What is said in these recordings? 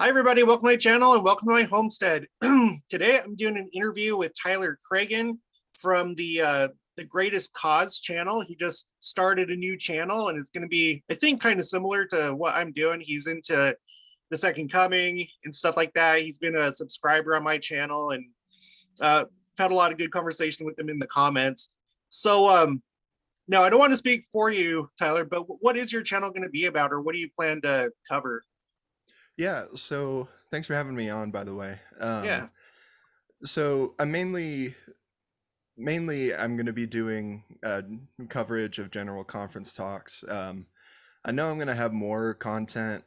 Hi, everybody. Welcome to my channel and welcome to my homestead. Today, I'm doing an interview with Tyler Cragun from the Greatest Cause channel. He just started a new channel and it's going to be, I think, kind of similar to what I'm doing. He's into the Second Coming and stuff like that. He's been a subscriber on my channel and had a lot of good conversation with him in the comments. So, now I don't want to speak for you, Tyler, but what is your channel going to be about, or what do you plan to cover? Yeah, so thanks for having me on, by the way. Yeah. So I'm mainly I'm going to be doing coverage of general conference talks. I know I'm going to have more content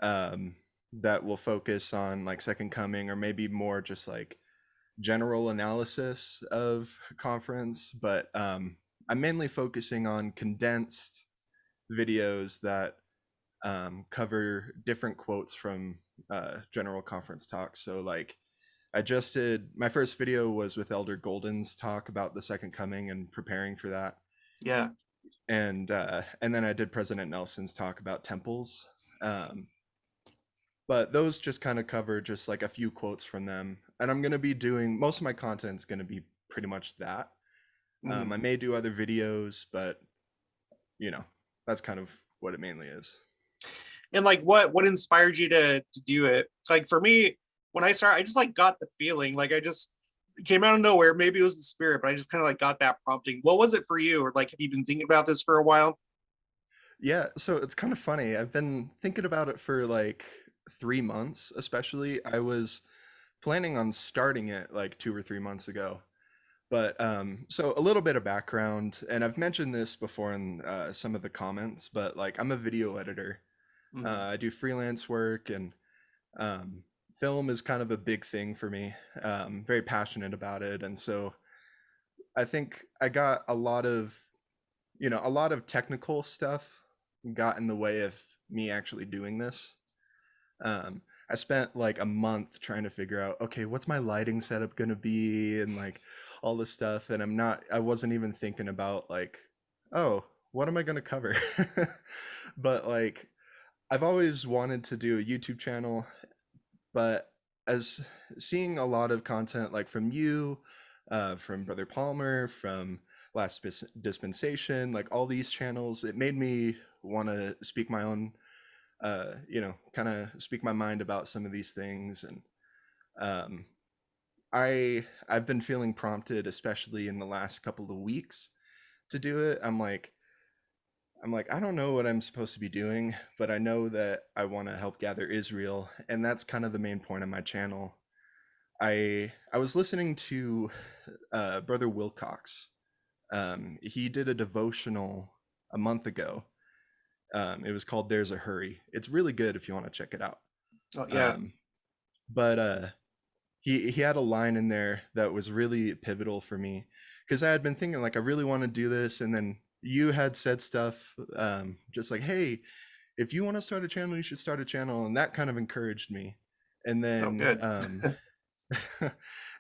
um, that will focus on like Second Coming or maybe more just like general analysis of conference, but I'm mainly focusing on condensed videos that cover different quotes from general conference talks. So like I just did my first video was with Elder Golden's talk about the Second Coming and preparing for that, Yeah. and then I did President Nelson's talk about temples. Um, but those just kind of cover just like a few quotes from them, and I'm gonna be doing most of my content is gonna be pretty much that. Mhm. I may do other videos, but you know that's kind of what it mainly is. And like what inspired you to do it? Like for me, when I started, I just like got the feeling, like I just it came out of nowhere. Maybe it was the spirit, but I just kind of like got that prompting. What was it for you? Or like have you been thinking about this for a while? Yeah, so it's kind of funny. I've been thinking about it for like 3 months, especially. I was planning on starting it like 2 or 3 months ago. But so a little bit of background, and I've mentioned this before in some of the comments, but like I'm a video editor. Mhm. I do freelance work, and um, film is kind of a big thing for me. Very passionate about it, and so I think I got a lot of technical stuff got in the way of me actually doing this. Um, I spent like a month trying to figure out, okay, what's my lighting setup gonna be, and like all this stuff. And I wasn't even thinking about like, oh, what am I gonna cover? But like, I've always wanted to do a YouTube channel, but as seeing a lot of content like from you, from Brother Palmer, from Dispensation, like all these channels, it made me want to speak my own, kind of speak my mind about some of these things. And um, I've been feeling prompted, especially in the last couple of weeks, to do it. I'm like, I don't know what I'm supposed to be doing, but I know that I want to help gather Israel, and that's kind of the main point of my channel. I was listening to Brother Wilcox. He did a devotional a month ago. It was called "There's a Hurry." It's really good if you want to check it out. Oh yeah. Um, but he had a line in there that was really pivotal for me because I had been thinking like I really want to do this, and then you had said stuff just like, "Hey, if you want to start a channel, you should start a channel," and that kind of encouraged me. And Oh then good.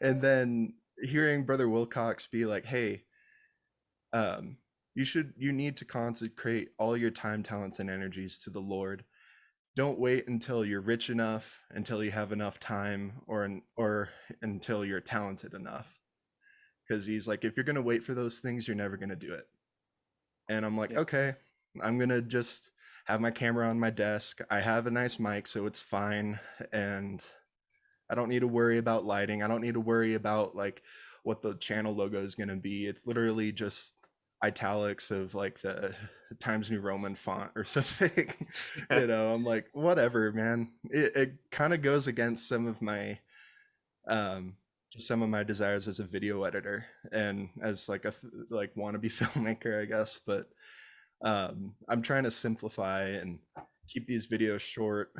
and then hearing Brother Wilcox be like, "Hey, um, you need to consecrate all your time, talents, and energies to the Lord. Don't wait until you're rich enough, until you have enough time, or until you're talented enough." Because he's like, if you're gonna wait for those things, you're never gonna do it. And I'm like, Yeah. okay, I'm gonna just have my camera on my desk. I have a nice mic, so it's fine, and I don't need to worry about lighting. I don't need to worry about like what the channel logo is going to be. It's literally just italics of like the Times New Roman font or something. Yeah. I'm like, whatever, man. It kind of goes against um, some of my desires as a video editor and as like like wannabe filmmaker, I guess. But I'm trying to simplify and keep these videos short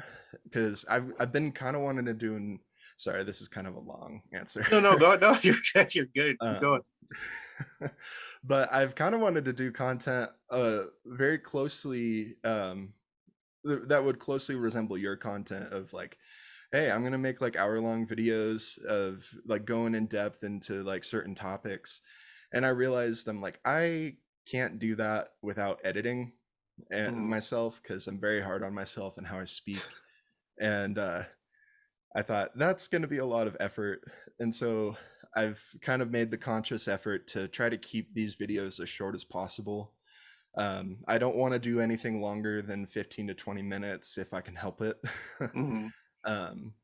because I've been kind of wanting to do an sorry, this is kind of a long answer. No, no, go. No, you're good. You're good. Keep going. um, but I've kind of wanted to do content very closely that would closely resemble your content of like, hey, I'm gonna make like hour-long videos of like going in depth into like certain topics. And I realized I'm like, I can't do that without editing and Mhm. myself because I'm very hard on myself and how I speak. And I thought that's going to be a lot of effort. And so I've kind of made the conscious effort to try to keep these videos as short as possible. I don't want to do anything longer than 15 to 20 minutes if I can help it. Mhm. um,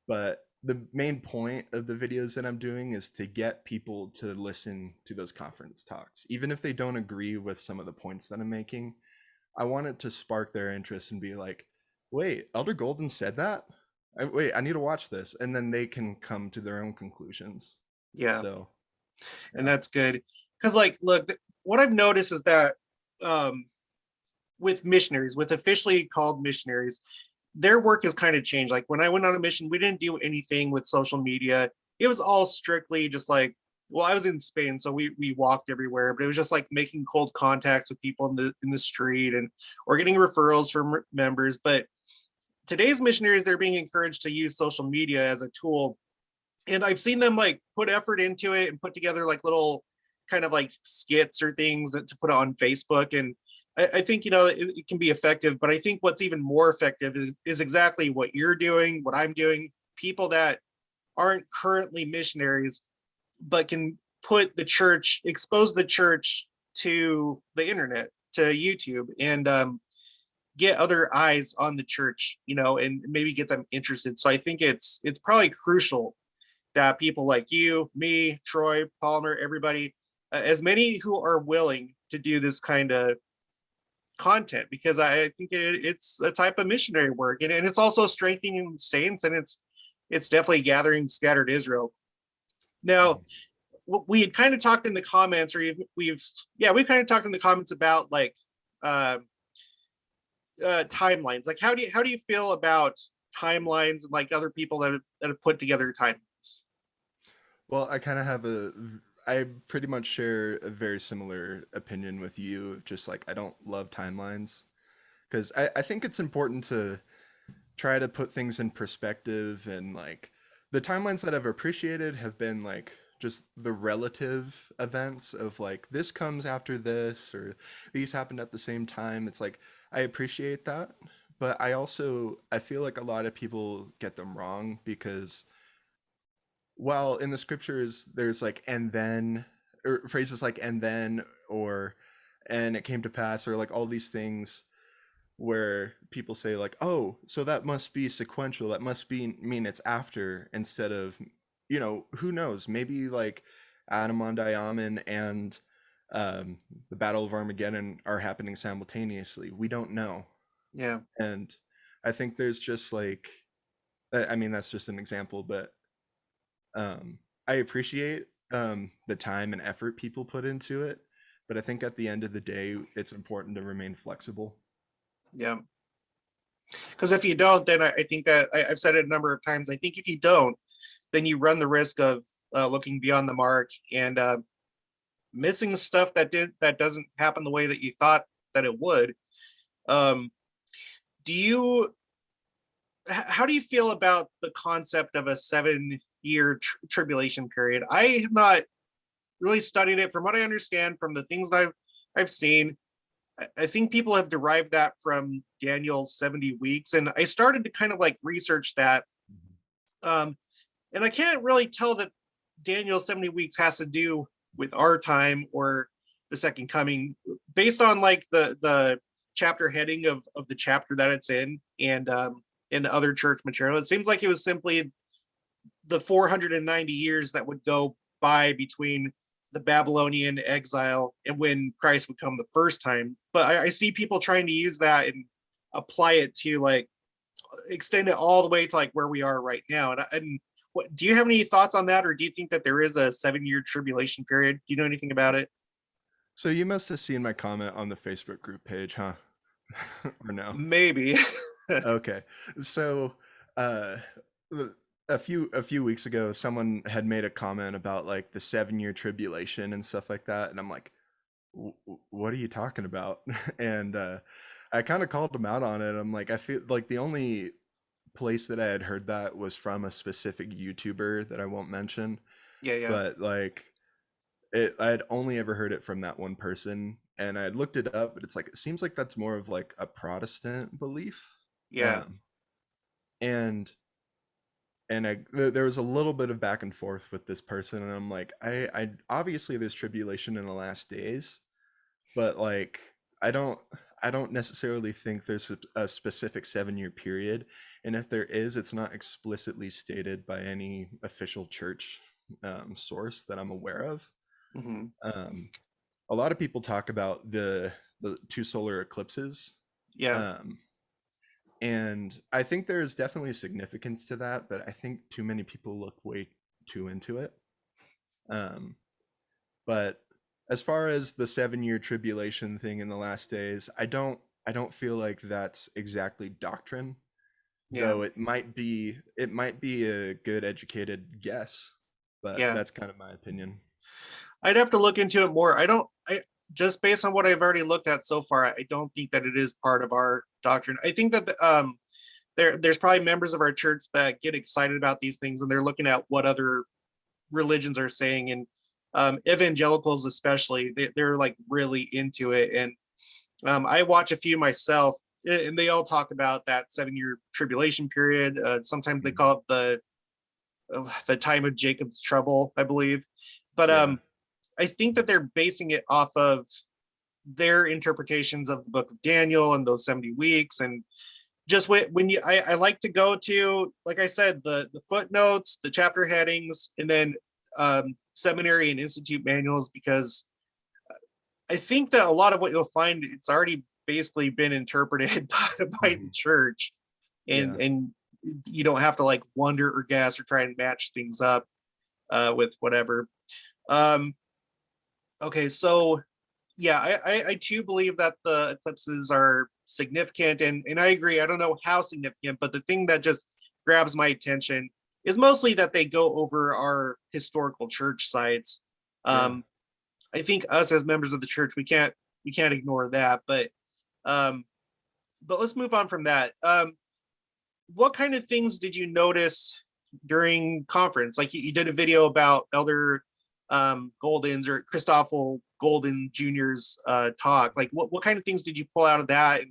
but the main point of the videos that I'm doing is to get people to listen to those conference talks. Even if they don't agree with some of the points that I'm making, I want it to spark their interest and be like, wait, Elder Golden said that? Wait, I need to watch this. And then they can come to their own conclusions. Yeah, So, and yeah. that's good. Because, like, look, what I've noticed is that um, with missionaries, with officially called missionaries, their work has kind of changed. Like when I went on a mission, we didn't do anything with social media. It was all strictly just like, well, I was in Spain, so we walked everywhere, but it was just like making cold contacts with people in the street and or getting referrals from members. But today's missionaries, they're being encouraged to use social media as a tool, and I've seen them like put effort into it and put together like little kind of like skits or things that to put on Facebook. And I think it can be effective, but I think what's even more effective is exactly what you're doing, what I'm doing. People that aren't currently missionaries, but can put the church, expose the church to the internet, to YouTube, and get other eyes on the church, and maybe get them interested. So I think it's probably crucial that people like you, me, Troy, Palmer, everybody, as many who are willing to do this kind of content, because I think it's a type of missionary work, and it's also strengthening the saints, and it's definitely gathering scattered Israel. Now, Mhm. we had kind of talked in the comments, or we've kind of talked in the comments about like uh, timelines. Like, how do you feel about timelines and like other people that have put together timelines? Well, I kind of have I pretty much share a very similar opinion with you. Just like I don't love timelines because I think it's important to try to put things in perspective, and like the timelines that I've appreciated have been like just the relative events of like this comes after this or these happened at the same time. It's like I appreciate that, but I feel like a lot of people get them wrong because while in the scriptures there's like and then or phrases like and then or and it came to pass or like all these things where people say like, "Oh, so that must be sequential. That must be mean it's after instead of, who knows? Maybe like Adam and um, the Battle of Armageddon are happening simultaneously. We don't know." Yeah, And I think there's just like, I mean, that's just an example, but I appreciate the time and effort people put into it. But I think at the end of the day, it's important to remain flexible. yeah. Because if you don't, then I think that I've said it a number of times. I think if you don't, then you run the risk of looking beyond the mark and missing stuff that doesn't happen the way that you thought that it would. Um, do you how do you feel about the concept of a 7-year tribulation period? I have not really studied it. From what I understand, from the things that I've seen, I think people have derived that from Daniel's 70 weeks, and I started to kind of like research that. Um, and I can't really tell that Daniel's 70 weeks has to do with our time or the second coming, based on like the chapter heading of the chapter that it's in other church material. It seems like it was simply the 490 years that would go by between the Babylonian exile and when Christ would come the first time. But I see people trying to use that and apply it to like extend it all the way to like where we are right now. And what do you have any thoughts on that, or do you think that there is a 7-year tribulation period? Do you know anything about it? So you must have seen my comment on the Facebook group page, huh? Or no? Maybe. Okay. So, uh, a few weeks ago, someone had made a comment about like the 7-year tribulation and stuff like that, and I'm like, What are you talking about?" And I kind of called them out on it. I'm like, I feel like the only place that I had heard that was from a specific YouTuber that I won't mention, Yeah, yeah, but like I had only ever heard it from that one person, and I had looked it up, but it's like it seems like that's more of like a Protestant belief. yeah, Um, and and there was a little bit of back and forth with this person, and I'm like, I obviously there's tribulation in the last days, but like I don't I don't necessarily think there's a specific 7-year period, and if there is, it's not explicitly stated by any official church source that I'm aware of. Hmm. Um, a lot of people talk about the two solar eclipses, Yeah, um, and I think there is definitely significance to that, but I think too many people look way too into it. Um, but as far as the 7-year tribulation thing in the last days, I don't feel like that's exactly doctrine, yeah, though it might be a good educated guess, but yeah. that's kind of my opinion. I'd have to look into it more. I don't. I just based on what I've already looked at so far, I don't think that it is part of our doctrine. I think that there's probably members of our church that get excited about these things, and they're looking at what other religions are saying, and evangelicals especially, they're like really into it. And I watch a few myself, and they all talk about that 7-year tribulation period. Sometimes they Mhm. call it the time of Jacob's trouble, I believe. But Yeah. I think that they're basing it off of their interpretations of the book of Daniel and those 70 weeks. And just when I like to go to, like I said, the footnotes, the chapter headings, and then seminary and institute manuals, because I think that a lot of what you'll find, it's already basically been interpreted by the Mhm. church, Yeah. and you don't have to like wonder or guess or try and match things up with whatever. Um, okay, so yeah, I too believe that the eclipses are significant, and I agree. I don't know how significant, but the thing that just grabs my attention is mostly that they go over our historical church sites. Yeah. Um, I think us as members of the church, we can't ignore that. Um, but let's move on from that. What kind of things did you notice during conference? Like you did a video about Elder Golden's or Christoffel Golden Jr.'s talk. Like what kind of things did you pull out of that,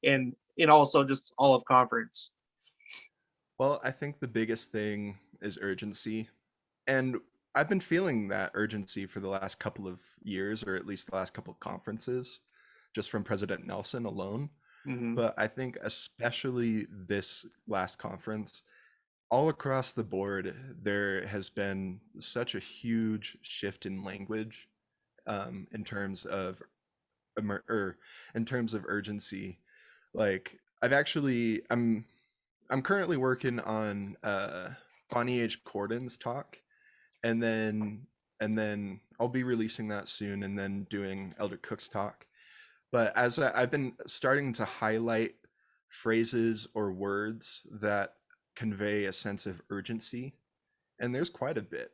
and also just all of conference? Well, I think the biggest thing is urgency. And I've been feeling that urgency for the last couple of years, or at least the last couple of conferences, just from President Nelson alone. Hmm. But I think especially this last conference, all across the board, there has been such a huge shift in language, in terms of or in terms of urgency. Like I'm currently working on Bonnie H. Corden's talk, and then I'll be releasing that soon, and then doing Elder Cook's talk. But I've been starting to highlight phrases or words that convey a sense of urgency, and there's quite a bit.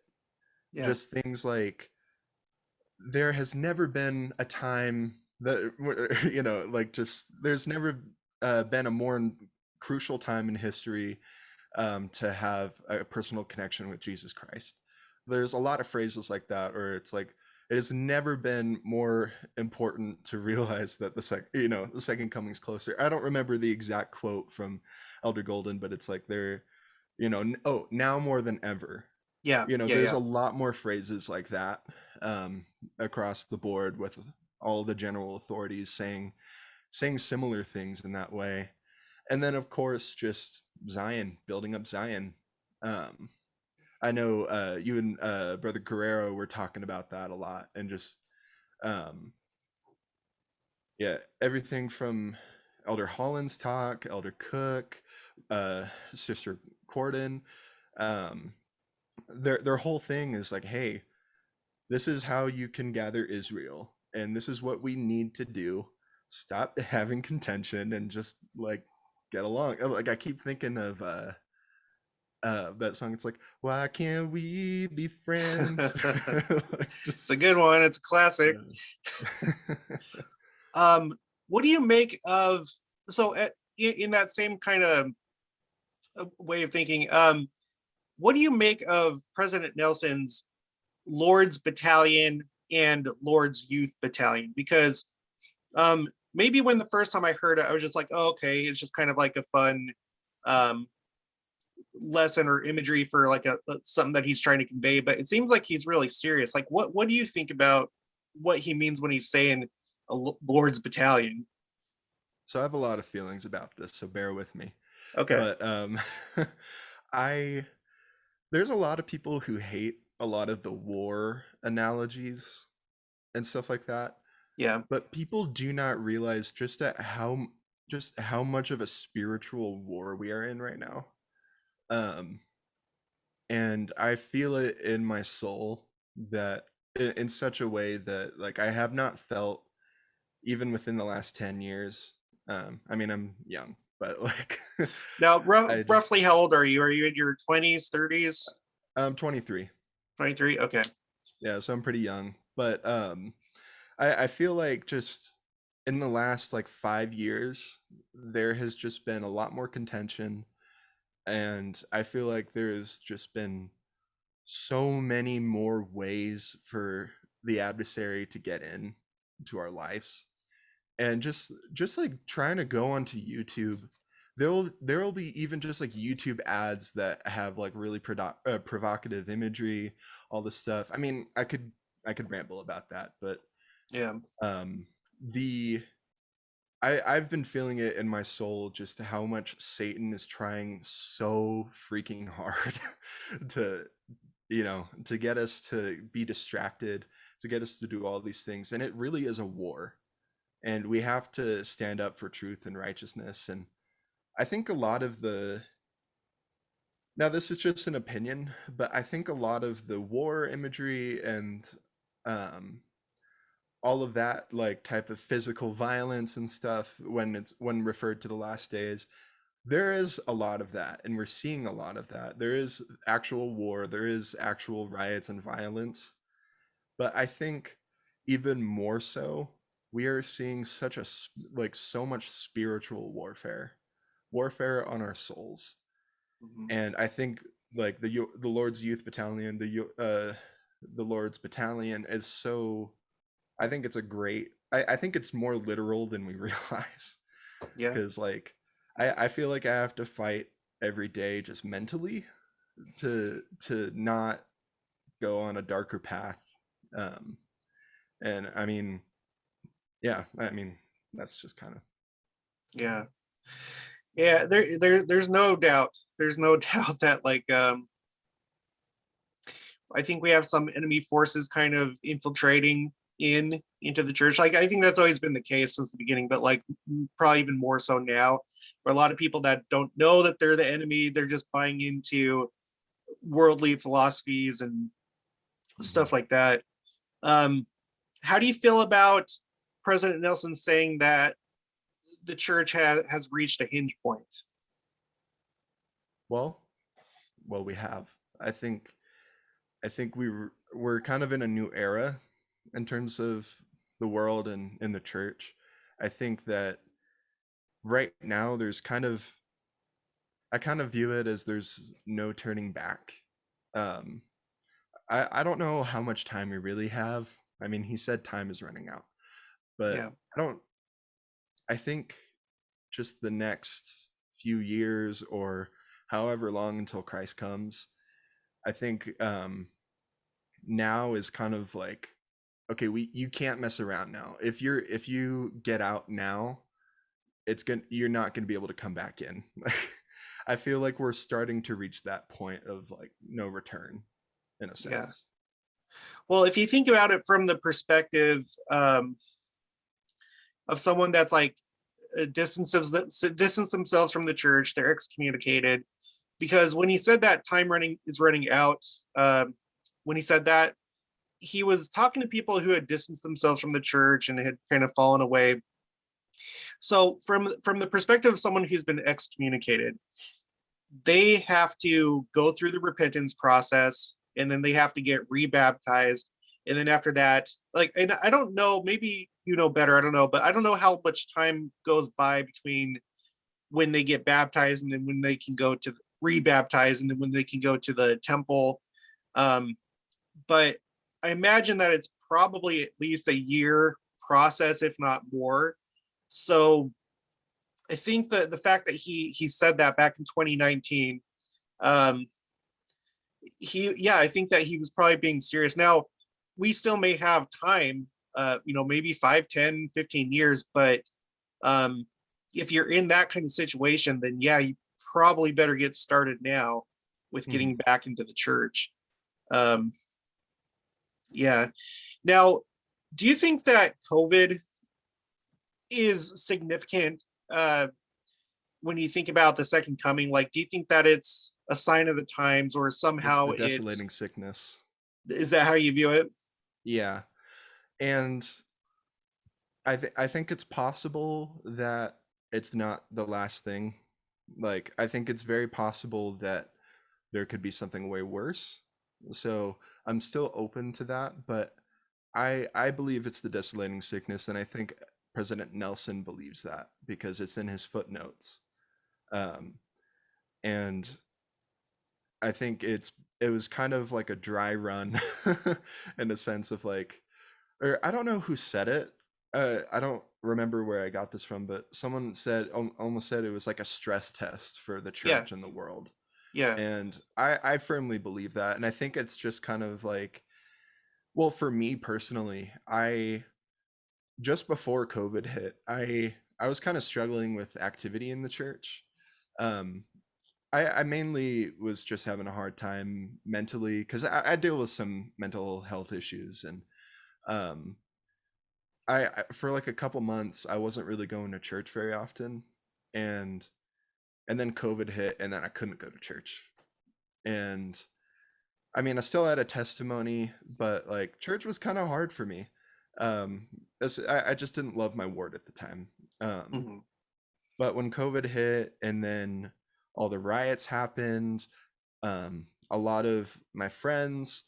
Yeah, Just things like there has never been a time that like just there's never been a more crucial time in history to have a personal connection with Jesus Christ. There's a lot of phrases like that, or it's like it has never been more important to realize that the second coming's closer. I don't remember the exact quote from Elder Golden, but it's like oh, now more than ever. yeah, yeah, There's yeah, a lot more phrases like that, um, across the board, with all the general authorities saying similar things in that way. And then of course just Zion, building up Zion. um I know you and Brother Guerrero were talking about that a lot, and just um yeah, everything from Elder Holland's talk, Elder Cook, Sister Corden, um their whole thing is like, hey, this is how you can gather Israel, and this is what we need to do. Stop having contention and just like get along. Like I keep thinking of that song. It's like, why can't we be friends? Like it's just a good one. It's a classic. yeah. Um, what do you make of, so in that same kind of way of thinking? What do you make of President Nelson's Lord's Battalion and Lord's Youth Battalion? Because maybe when the first time I heard it, I was just like, oh, okay, it's just kind of like a fun um, lesson or imagery for like something that he's trying to convey, but it seems like he's really serious. Like, what do you think about what he means when he's saying a Lord's battalion? So I have a lot of feelings about this, so bear with me. Okay. But I there's a lot of people who hate a lot of the war analogies and stuff like that, Yeah. but people do not realize just how much of a spiritual war we are in right now. Um, and I feel it in my soul that in such a way that like I have not felt even within the last 10 years. I mean, I'm young, but like Now, I just roughly how old are you? Are you in your 20s, 30s? I'm 23. 23? Okay. Yeah, so I'm pretty young, but I feel like just in the last like 5 years, there has just been a lot more contention, and I feel like there has just been so many more ways for the adversary to get in to our lives. And just like trying to go onto YouTube, there'll be even just like YouTube ads that have like really provocative imagery, all this stuff. I mean, I could ramble about that, but Yeah. um the I've been feeling it in my soul just how much Satan is trying so freaking hard to to get us to be distracted, to get us to do all these things, and it really is a war, and we have to stand up for truth and righteousness. And I think a lot of the now this is just an opinion, but I think a lot of the war imagery and um all of that like type of physical violence and stuff when referred to the last days, there is a lot of that, and we're seeing a lot of that. There is actual war, there is actual riots and violence, but I think even more so we are seeing like so much spiritual warfare on our souls. Mhm. And I think like the Lord's Youth Battalion, the Lord's Battalion is so, I think it's a great, I think it's more literal than we realize, Yeah. because like I feel like I have to fight every day just mentally to not go on a darker path. um and I mean, yeah, I mean, that's just kind of. Yeah. Yeah. There's no doubt. There's no doubt that like I think we have some enemy forces kind of infiltrating into the church. Like I think that's always been the case since the beginning, but like probably even more so now, where a lot of people that don't know that they're the enemy, they're just buying into worldly philosophies and Mhm. stuff like that. Um, how do you feel about President Nelson saying that the church has reached a hinge point? well we have, I think, we're kind of in a new era in terms of the world and in the church. I think that right now there's kind of, I kind of view it as there's no turning back. um I don't know how much time we really have. I mean, he said time is running out, but Yeah, I don't, I think just the next few years or however long until Christ comes, I think now is kind of like, okay, we you can't mess around now. If you get out now, you're not going to be able to come back in. I feel like we're starting to reach that point of like no return in a yeah. sense. Well, if you think about it from the perspective of someone that's like distance themselves from the church, they're excommunicated. Because when he said that time running is running out, when he said that, he was talking to people who had distanced themselves from the church and had kind of fallen away. So from the perspective of someone who's been excommunicated, they have to go through the repentance process, and then they have to get rebaptized, and then after that, like, and I don't know, maybe you know better, I don't know, but I don't know how much time goes by between when they get baptized and then when they can go to rebaptize and then when they can go to the temple. um, but I imagine that it's probably at least a year process, if not more. So I think that the fact that he said that back in 2019, Um, yeah, I think that he was probably being serious. Now, we still may have time, maybe 5, 10, 15 years, but um, if you're in that kind of situation, then yeah, you probably better get started now with Mhm. getting back into the church. Um, yeah. Now, do you think that COVID is significant when you think about the second coming? Like, do you think that it's a sign of the times, or It's somehow the it's desolating sickness. is that how you view it? Yeah. And I think it's possible that it's not the last thing. Like I think it's very possible that there could be something way worse. So I'm still open to that, but I believe it's the desolating sickness, and I think President Nelson believes that because it's in his footnotes. Um, and I think it was kind of like a dry run in a sense of like, or I don't know who said it. I don't remember where I got this from, but someone said almost said it was like a stress test for the Yeah, church and the world. yeah. And I firmly believe that. And I think it's just kind of like, well, for me personally, I just before COVID hit, I was kind of struggling with activity in the church. Um, I mainly was just having a hard time mentally because I deal with some mental health issues, and um, I for like a couple months I wasn't really going to church very often, and then COVID hit, and then I couldn't go to church, and I mean I still had a testimony, but like church was kind of hard for me. Um, I just didn't love my ward at the time. Um, Mhm. but when COVID hit, and then all the riots happened, a lot of my friends,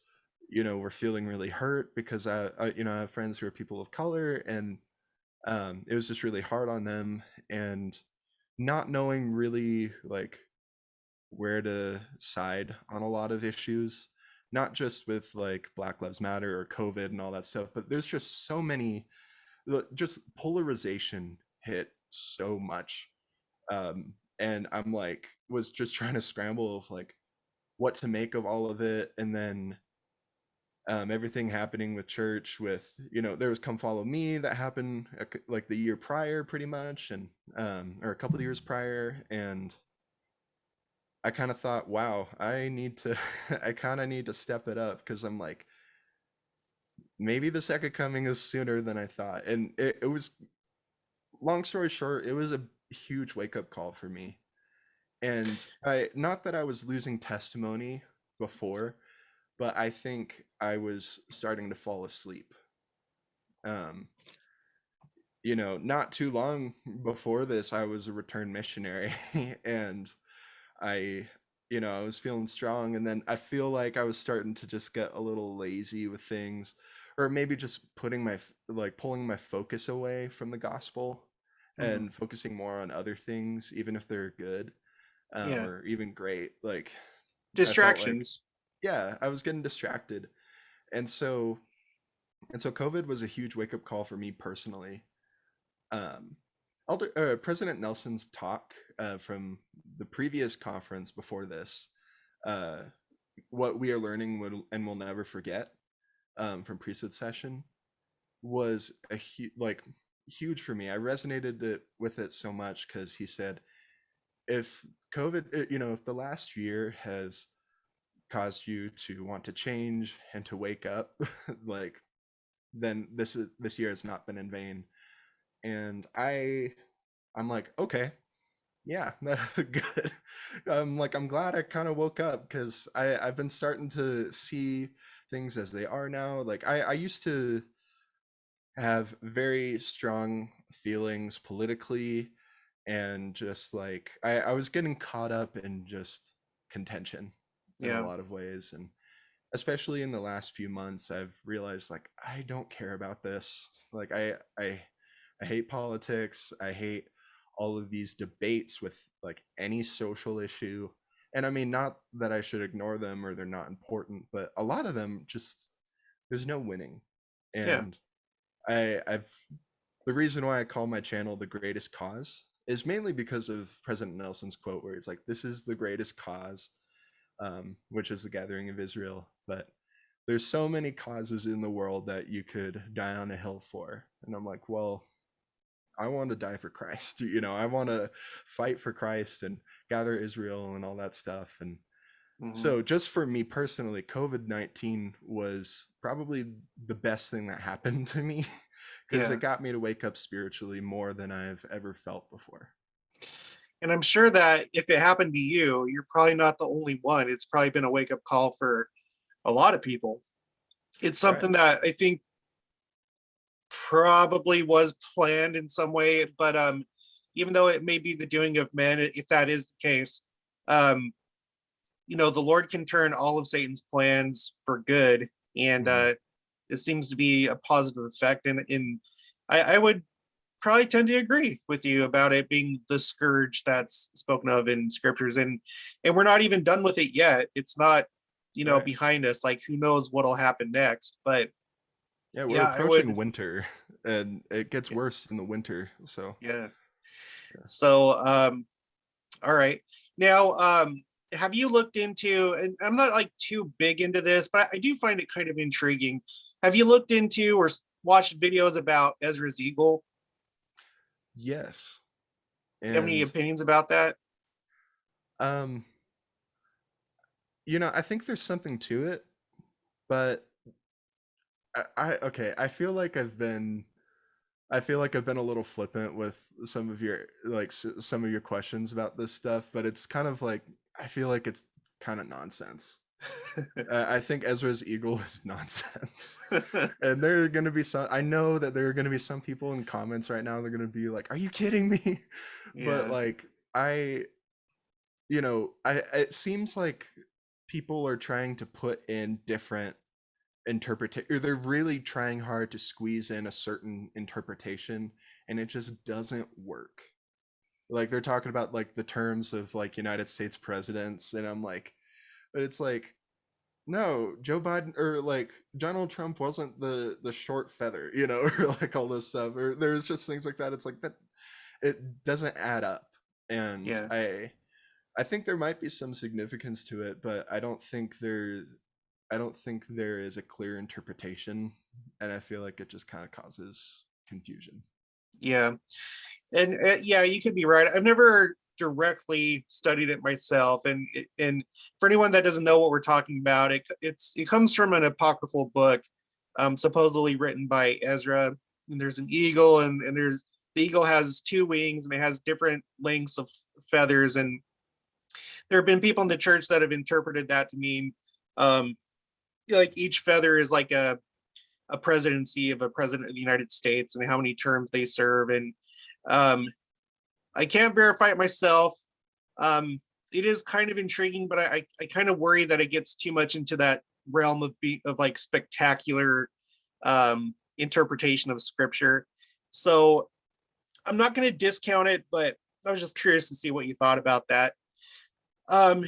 were feeling really hurt because I have friends who are people of color, and it was just really hard on them, and not knowing really like where to side on a lot of issues, not just with like Black Lives Matter or COVID and all that stuff, but there's just so many, just polarization hit so much. And I'm like, was just trying to scramble of like what to make of all of it, and then everything happening with church with there was Come Follow Me that happened like the year prior pretty much, and or a couple of years prior, and I kind of thought, wow, I need to I kind of need to step it up because I'm like, maybe the second coming is sooner than I thought. And it was, long story short, it was a huge wake up call for me. And I, not that I was losing testimony before, but I think I was starting to fall asleep. Um, not too long before this, I was a returned missionary, and I, I was feeling strong, and then I feel like I was starting to just get a little lazy with things, or maybe just pulling my focus away from the gospel Mhm. and focusing more on other things, even if they're good, Yeah. or even great. Like I felt like, Distractions. yeah, I was getting distracted, and so COVID was a huge wake up call for me personally. um, President Nelson's talk from the previous conference before this, uh, what we are learning and will never forget, from priesthood session, was huge for me. I resonated with it so much because he said, if COVID, if the last year has caused you to want to change and to wake up, like then this year has not been in vain. And I'm like, okay, yeah, good. I'm glad I kind of woke up because I've been starting to see things as they are now. Like I used to have very strong feelings politically, and just like I was getting caught up in just contention in a Yeah. lot of ways, and especially in the last few months I've realized like I don't care about this. Like I hate politics. I hate all of these debates with like any social issue. And I mean, not that I should ignore them or they're not important, but a lot of them just, there's no winning. Yeah. And I've, the reason why I call my channel The Greatest Cause is mainly because of President Nelson's quote where he's like, this is the greatest cause. which is the gathering of Israel. But there's so many causes in the world that you could die on a hill for. And I'm like, well, I want to die for Christ. I want to fight for Christ and gather Israel and all that stuff. And Hmm. so, just for me personally, COVID-19 was probably the best thing that happened to me because Yeah. it got me to wake up spiritually more than I've ever felt before. And I'm sure that if it happened to you, you're probably not the only one. It's probably been a wake up call for a lot of people. It's Right. something that I think probably was planned in some way, but even though it may be the doing of men, if that is the case, um, the Lord can turn all of Satan's plans for good, and Hmm. it seems to be a positive effect. And I would probably tend to agree with you about it being the scourge that's spoken of in scriptures, and we're not even done with it yet. It's not, Right. behind us. Like who knows what'll happen next? But Yeah, we're yeah, I approaching would. winter and it gets worse in the winter. So, Yeah. yeah. So, all right. Now, have you looked into, and I'm not like too big into this, but I do find it kind of intriguing. Have you looked into or watched videos about Ezra's eagle? Yes. Do you have any And opinions about that? um I think there's something to it, but okay, I feel like I've been a little flippant with some of your some of your questions about this stuff, but it's kind of like I feel like it's kind of nonsense. I think Ezra's eagle is nonsense. And there are going to be I know that there are going to be some people in comments right now, they're going to be like, "Are you kidding me?" But Yeah, like I it seems like people are trying to put in different interpretation, or they're really trying hard to squeeze in a certain interpretation, and it just doesn't work. Like they're talking about like the terms of like United States presidents, and I'm like, but it's like, no, Joe Biden or like Donald Trump wasn't the short feather, or like all this stuff, or there's just things like that. It's like that it doesn't add up. And yeah, I think there might be some significance to it, but I don't think there is a clear interpretation, and I feel like it just kind of causes confusion. yeah. And yeah, you could be right. I've never directly studied it myself, and for anyone that doesn't know what we're talking about, it comes from an apocryphal book, supposedly written by Ezra. And there's an eagle, and there's the eagle has two wings, and it has different lengths of feathers. And there have been people in the church that have interpreted that to mean, um, like each feather is like a presidency of a president of the United States and how many terms they serve. And um, I can't verify it myself. Um, it is kind of intriguing, but I kind of worry that it gets too much into that realm of like spectacular interpretation of scripture. So I'm not going to discount it, but I was just curious to see what you thought about that. Um,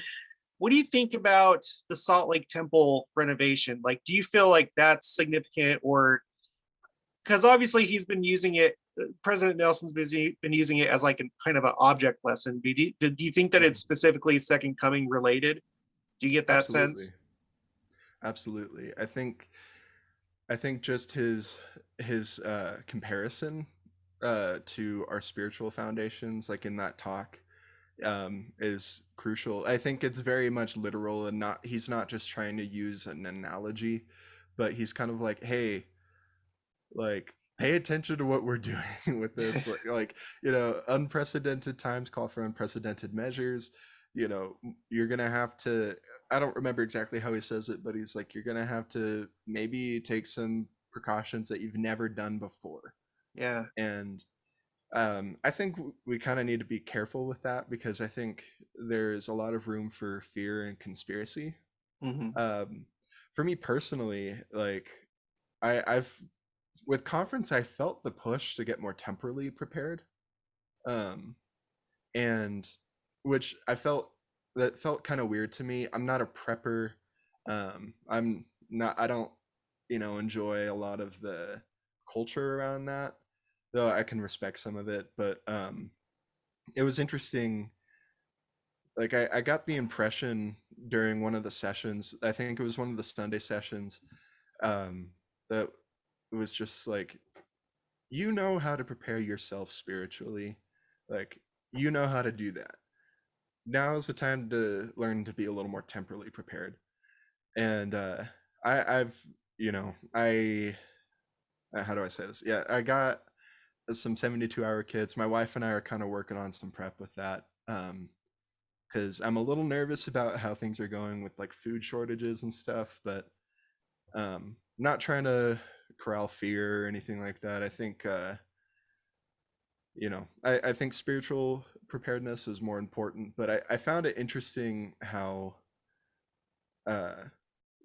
what do you think about the Salt Lake Temple renovation? Like, do you feel like that's significant, or because obviously he's been using it, President Nelson's been using it as like a kind of an object lesson. Do you think that it's Mhm. specifically Second Coming related? Do you get that Absolutely, sense? absolutely. I think just his comparison to our spiritual foundations, like in that talk, is crucial. I think it's very much literal, and not he's not just trying to use an analogy, but he's kind of like, hey, like pay attention to what we're doing with this, unprecedented times call for unprecedented measures. You're gonna have to, I don't remember exactly how he says it, but he's like, you're gonna have to maybe take some precautions that you've never done before. Yeah. And I think we kind of need to be careful with that, because I think there's a lot of room for fear and conspiracy. Hmm. um, for me personally, like I've with conference, I felt the push to get more temporally prepared, um, and which that felt kind of weird to me. I'm not a prepper. I'm not. I don't, enjoy a lot of the culture around that, though I can respect some of it. But it was interesting. Like I got the impression during one of the sessions. I think it was one of the Sunday sessions, that was just like, you know how to prepare yourself spiritually, like you know how to do that. Now is the time to learn to be a little more temporally prepared. And I've, I how do I say this? Yeah, I got some 72-hour kits. My wife and I are kind of working on some prep with that. Because I'm a little nervous about how things are going with like food shortages and stuff, but not trying to corral fear or anything like that. I think I think spiritual preparedness is more important. But I found it interesting how uh,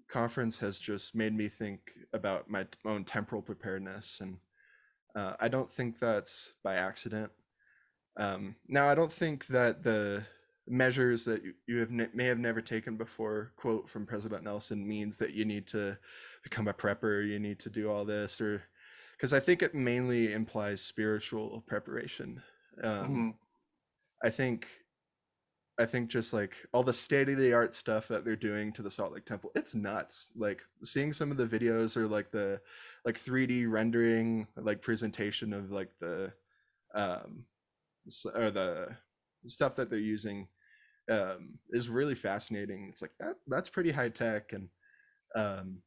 conference has just made me think about my own temporal preparedness, and I don't think that's by accident. Now, I don't think that the measures that you may have never taken before, quote from President Nelson, means that you need to become a prepper, you need to do all this, or because I think it mainly implies spiritual preparation. Um, Mhm. I think I think just like all the state of the art stuff that they're doing to the Salt Lake Temple, it's nuts. Like seeing some of the videos or like the 3D rendering, like presentation of like the um or the stuff that they're using is really fascinating. It's like that's pretty high tech. And um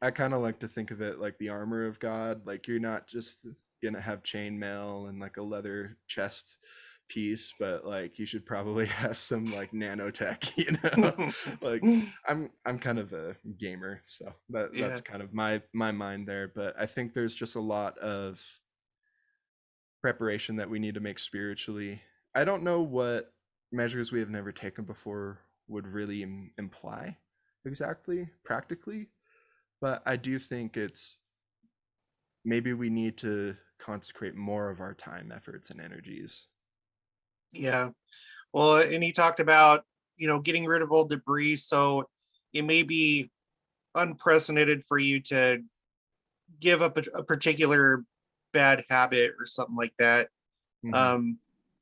I kind of like to think of it like the armor of God. Like you're not just gonna have chainmail and like a leather chest piece, but like you should probably have some like nanotech, like I'm kind of a gamer, so that's Yeah, kind of my mind there. But I think there's just a lot of preparation that we need to make spiritually. I don't know what measures we have never taken before would really imply exactly practically, but I do think it's maybe we need to consecrate more of our time, efforts, and energies. yeah. Well, and he talked about, getting rid of old debris. So it may be unprecedented for you to give up a particular bad habit or something like that. Mm-hmm.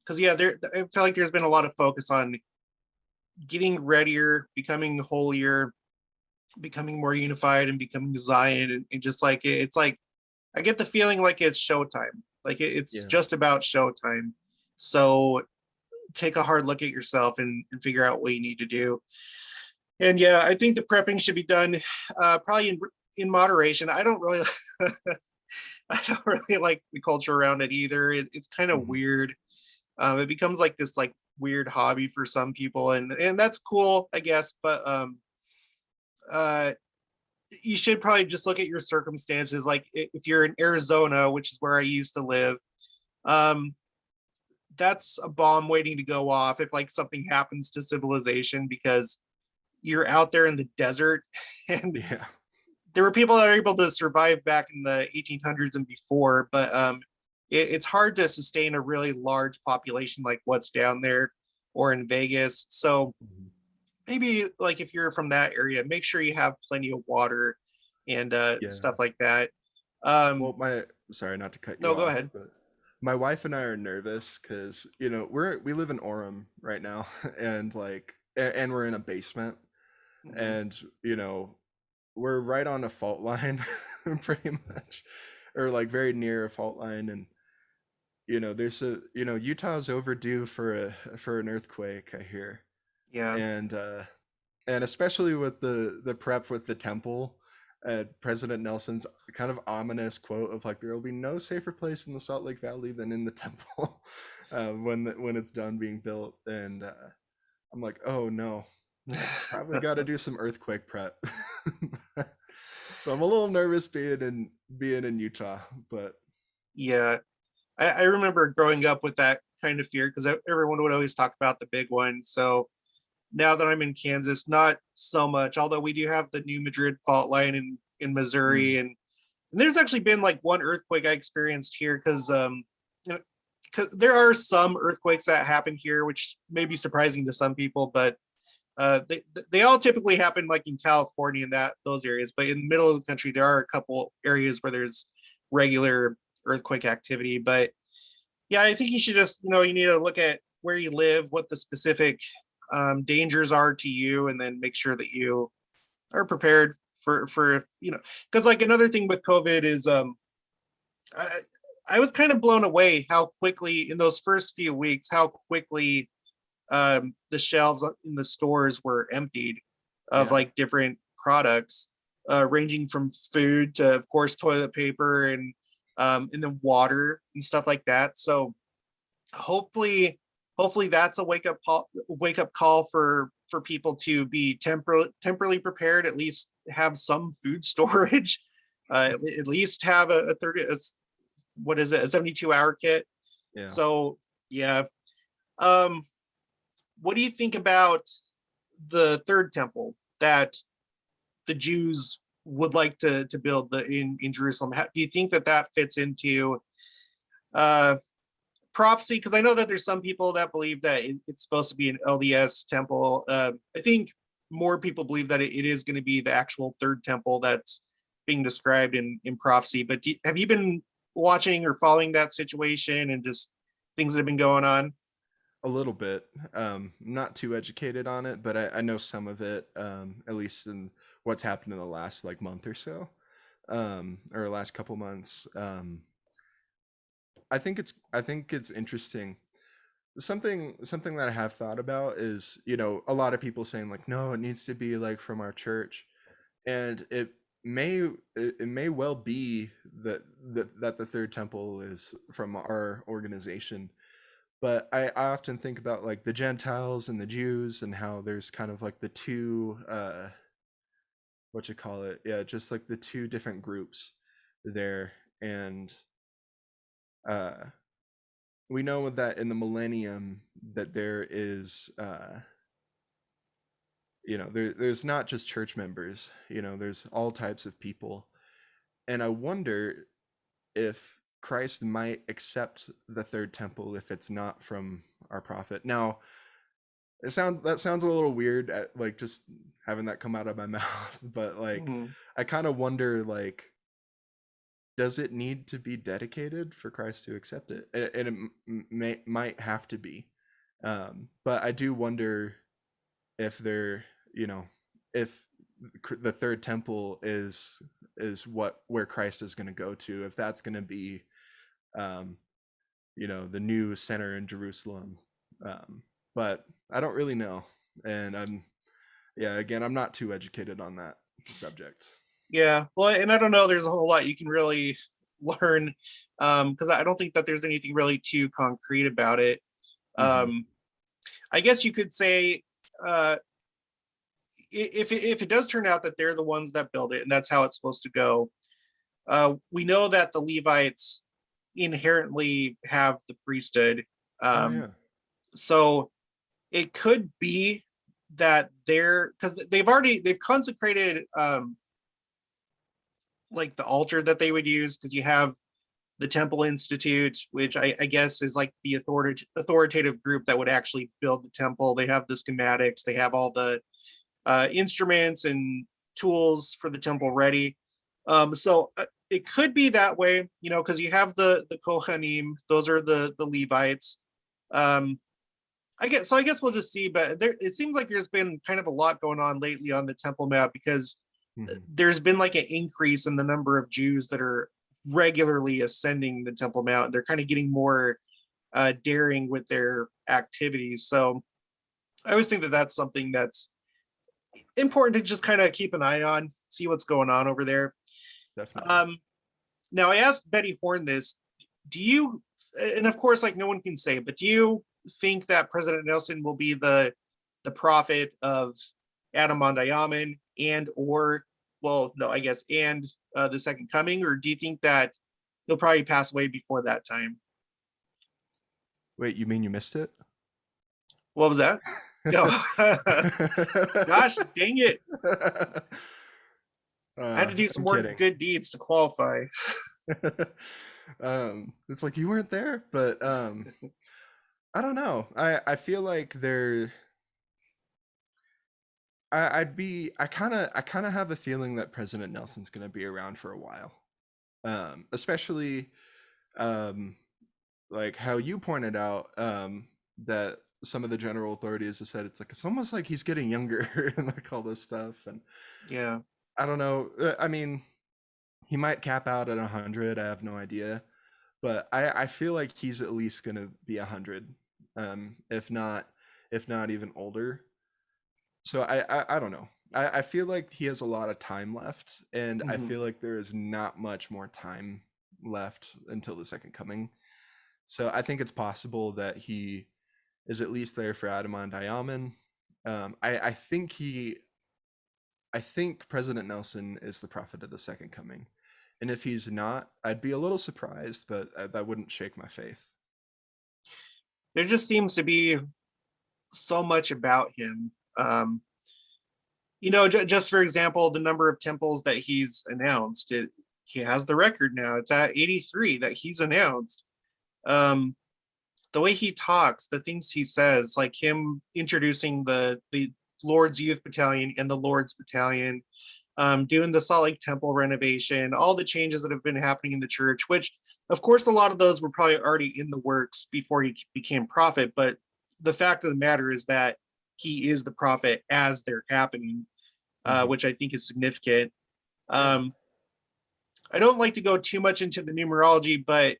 Because yeah, I feel like there's been a lot of focus on getting readier, becoming holier, becoming more unified, and becoming Zion, and just like it's like I get the feeling like it's showtime. Like it's Yeah. just about showtime. So take a hard look at yourself and figure out what you need to do. And yeah, I think the prepping should be done probably in moderation. I don't really I don't really like the culture around it either. It's kind of Mm-hmm. weird. It becomes like this like weird hobby for some people, and that's cool, I guess. But uh, you should probably just look at your circumstances. Like if you're in Arizona, which is where I used to live, um, that's a bomb waiting to go off if like something happens to civilization, because you're out there in the desert and Yeah. there were people that are able to survive back in the 1800s and before, but it's hard to sustain a really large population like what's down there or in Vegas. So Mm-hmm. maybe like if you're from that area, make sure you have plenty of water and Yeah. stuff like that. Um, Well, my sorry not to cut you no, go off, ahead. but my wife and I are nervous because we live in Orem right now, and like and we're in a basement, Mhm. and we're right on a fault line, pretty much, or like very near a fault line. And there's Utah's overdue for an earthquake, I hear. Yeah. And especially with the prep with the temple, President Nelson's kind of ominous quote of like, there will be no safer place in the Salt Lake Valley than in the temple, when it's done being built. And I'm like, oh no, probably got to do some earthquake prep. So I'm a little nervous being in Utah, but Yeah. I remember growing up with that kind of fear because everyone would always talk about the big one. So now that I'm in Kansas, not so much, although we do have the New Madrid fault line in Missouri. mm, And there's actually been like one earthquake I experienced here because you know, 'cause there are some earthquakes that happen here, which may be surprising to some people, but they all typically happen like in California and those areas. But in the middle of the country, there are a couple areas where there's regular earthquake activity. But yeah, I think you should just you need to look at where you live, what the specific dangers are to you, and then make sure that you are prepared for because like another thing with COVID is I, I was kind of blown away how quickly in those first few weeks how quickly the shelves in the stores were emptied of Yeah. like different products, ranging from food to, of course, toilet paper and then water and stuff like that. So hopefully, hopefully that's a wake up call for people to be temporarily prepared. At least have some food storage. At least have a 30. What is it? A 72-hour kit. Yeah. So yeah. Um, what do you think about the third temple that the Jews would like to build in Jerusalem? Do you think that that fits into uh, prophecy? Because I know that there's some people that believe that it's supposed to be an LDS temple. I think more people believe that it is going to be the actual third temple that's being described in prophecy. But have you been watching or following that situation and just things that have been going on? A little bit. Not too educated on it, but I know some of it, at least in what's happened in the last like month or so, or last couple months. I think it's interesting. Something that I have thought about is, a lot of people saying like, no, it needs to be like from our church, and may it may well be that the third temple is from our organization, but I often think about like the Gentiles and the Jews and how there's kind of like the two what you call it, yeah, just like the two different groups there. And uh we know that in the millennium that there is there's not just church members, there's all types of people. And I wonder if Christ might accept the third temple if it's not from our prophet. Now, that sounds a little weird at like just having that come out of my mouth, but like Mhm. I kind of wonder like does it need to be dedicated for Christ to accept it? And might have to be. But I do wonder if there, if the third temple is where Christ is going to go to, if that's going to be um, the new center in Jerusalem. Um, but I don't really know, and yeah, again, I'm not too educated on that subject. Yeah, well, and I don't know. There's a whole lot you can really learn, because I don't think that there's anything really too concrete about it. Mm-hmm. Um, I guess you could say, uh, if it does turn out that they're the ones that build it and that's how it's supposed to go, we know that the Levites inherently have the priesthood. Oh Um, yeah. so it could be that they're because they've consecrated like the altar that they would use, because you have the Temple Institute, which I guess is like the authoritative group that would actually build the temple. They have the schematics, they have all the instruments and tools for the temple ready. So it could be that way, because you have the Kohanim, those are the Levites. Um, I guess we'll just see, but it seems like there's been kind of a lot going on lately on the Temple Mount, because Mm-hmm. there's been like an increase in the number of Jews that are regularly ascending the Temple Mount. They're kind of getting more daring with their activities. So I always think that that's something that's important to just kind of keep an eye on, see what's going on over there. Definitely. Um, Now, I asked Betty Horn this. Do you, and of course, like no one can say, but do you think that President Nelson will be the prophet of Adam Mondayaman and or, well, no, I guess, and the second coming, or do you think that he'll probably pass away before that time? Wait, you mean you missed it? What was that? No. Gosh, dang it. I had to do some I'm more kidding. good deeds to qualify. It's like you weren't there, but I don't know. I feel like I kind of have a feeling that President Nelson's going to be around for a while. Especially um like how you pointed out that some of the general authorities have said it's almost like he's getting younger and like all this stuff. And Yeah. I don't know. I mean, he might cap out at 100. I have no idea, but I feel like he's at least gonna be 100, if not even older. So I don't know. I feel like he has a lot of time left, and I Mhm. feel like there is not much more time left until the second coming. So I think it's possible that he is at least there for Adamon Diamond. I think President Nelson is the prophet of the second coming. And if he's not, I'd be a little surprised, but that wouldn't shake my faith. There just seems to be so much about him. Just for example, the number of temples that he's announced, he has the record now. It's at 83 that he's announced. Um, the way he talks, the things he says, like him introducing the Lord's Youth Battalion and the Lord's Battalion, doing the Salt Lake Temple renovation, all the changes that have been happening in the church, which of course a lot of those were probably already in the works before he became prophet. But the fact of the matter is that he is the prophet as they're happening, Mm-hmm. which I think is significant. Yeah. Um, I don't like to go too much into the numerology, but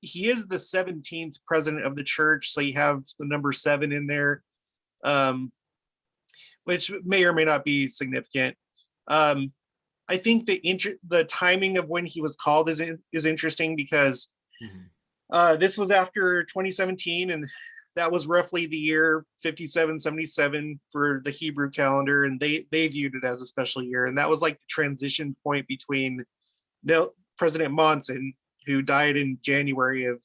he is the 17th president of the church. So you have the number 7 in there, um, which may or may not be significant. Um, I think the timing of when he was called is interesting because Mm-hmm. this was after 2017, and that was roughly the year 5777 for the Hebrew calendar, and they viewed it as a special year, and that was like the transition point between President Monson, who died in January of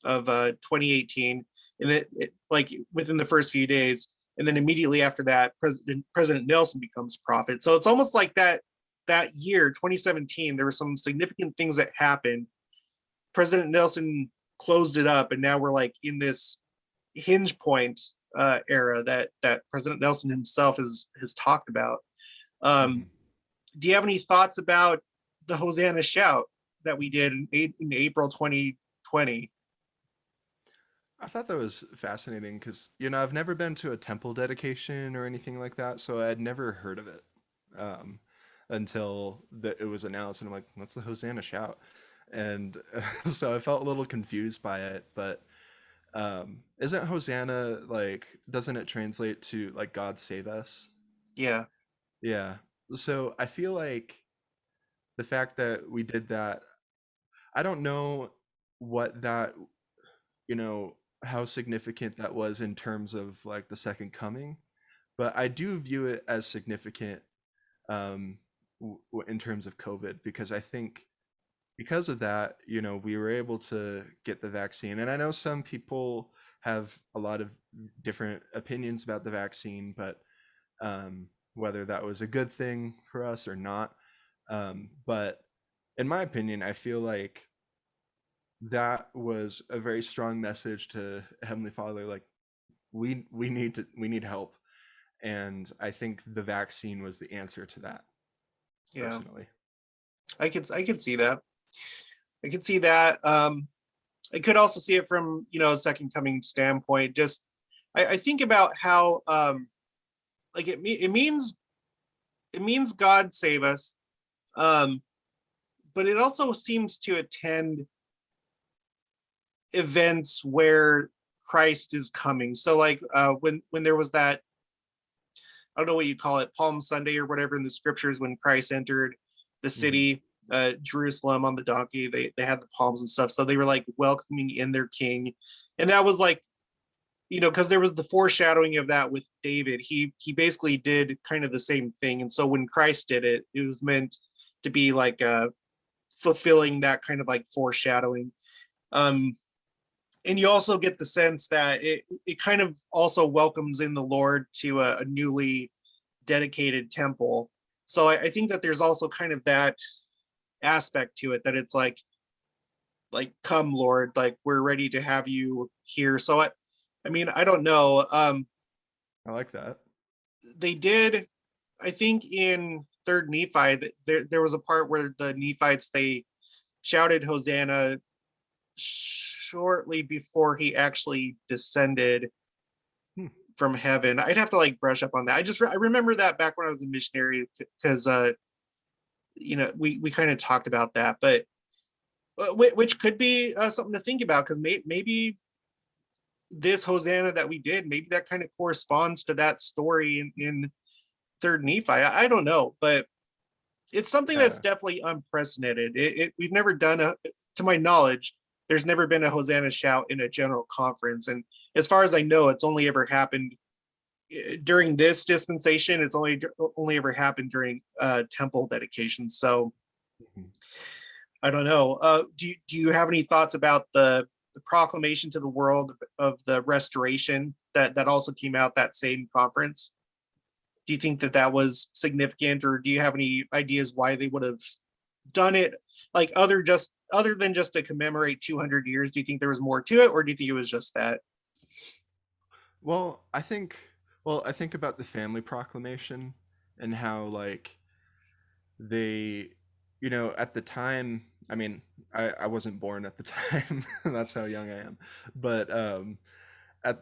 2018, and like within the first few days, and then immediately after that, President Nelson becomes prophet. So it's almost like that year 2017, there were some significant things that happened. President Nelson closed it up, and now we're like in this hinge point era that President Nelson himself has talked about. Mm-hmm. Um, do you have any thoughts about the Hosanna shout that we did in April 2020? I thought that was fascinating because, I've never been to a temple dedication or anything like that, so I had never heard of it um, until it was announced, and I'm like, what's the Hosanna shout? And so I felt a little confused by it, but isn't Hosanna like, doesn't it translate to like God save us? Yeah, Yeah. So I feel like the fact that we did that, I don't know what that, you know, how significant that was in terms of like the second coming, but I do view it as significant um, in terms of COVID because I think because of that, we were able to get the vaccine. And I know some people have a lot of different opinions about the vaccine, but whether that was a good thing for us or not. But in my opinion, I feel like that was a very strong message to Heavenly Father. Like we need help, and I think the vaccine was the answer to that. yeah, Personally, I could see that. I could see that. I could also see it from a second coming standpoint. Just I think about how like it means God save us, um, but it also seems to attend events where Christ is coming. So like when there was that, I don't know what you call it, Palm Sunday or whatever in the scriptures, when Christ entered the hmm city, Jerusalem on the donkey, they had the palms and stuff. So they were like welcoming in their king. And that was like, because there was the foreshadowing of that with David. He basically did kind of the same thing. And so when Christ did it, it was meant to be like fulfilling that kind of like foreshadowing. Um, and you also get the sense that it kind of also welcomes in the Lord to a newly dedicated temple. So I think that there's also kind of that aspect to it, that it's like come Lord, like we're ready to have you here. So I mean, I don't know. I like that. They did, I think in third Nephi, that there was a part where the Nephites, they shouted Hosanna shortly before he actually descended Hmm. from heaven. I'd have to like brush up on that. I remember that back when I was a missionary because we kind of talked about that, but which could be something to think about because maybe this Hosanna that we did, maybe that kind of corresponds to that story in Third Nephi. I don't know, but it's something that's Yeah. definitely unprecedented. We've never done to my knowledge, there's never been a Hosanna shout in a general conference, and as far as I know, it's only ever happened during this dispensation. It's only ever happened during temple dedication. So Mhm. I don't know. Do you have any thoughts about the proclamation to the world of the restoration that also came out that same conference? Do you think that that was significant, or do you have any ideas why they would have done it, like other than just to commemorate 200 years? Do you think there was more to it, or do you think it was just that? Well, I think about the family proclamation and how like they, at the time, I mean, I wasn't born at the time. That's how young I am. But at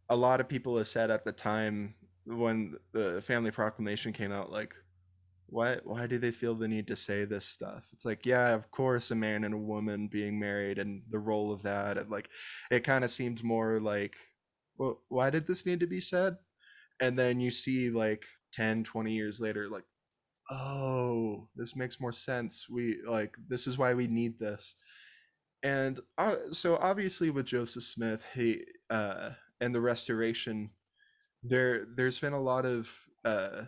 a lot of people have said at the time when the family proclamation came out, like, why do they feel the need to say this stuff? It's like, yeah, of course, a man and a woman being married and the role of that, and like, it kind of seemed more like, well, why did this need to be said? And then you see like 10, 20 years later, like, oh, this makes more sense. We like, this is why we need this. And so obviously with Joseph Smith, he and the restoration, there's been uh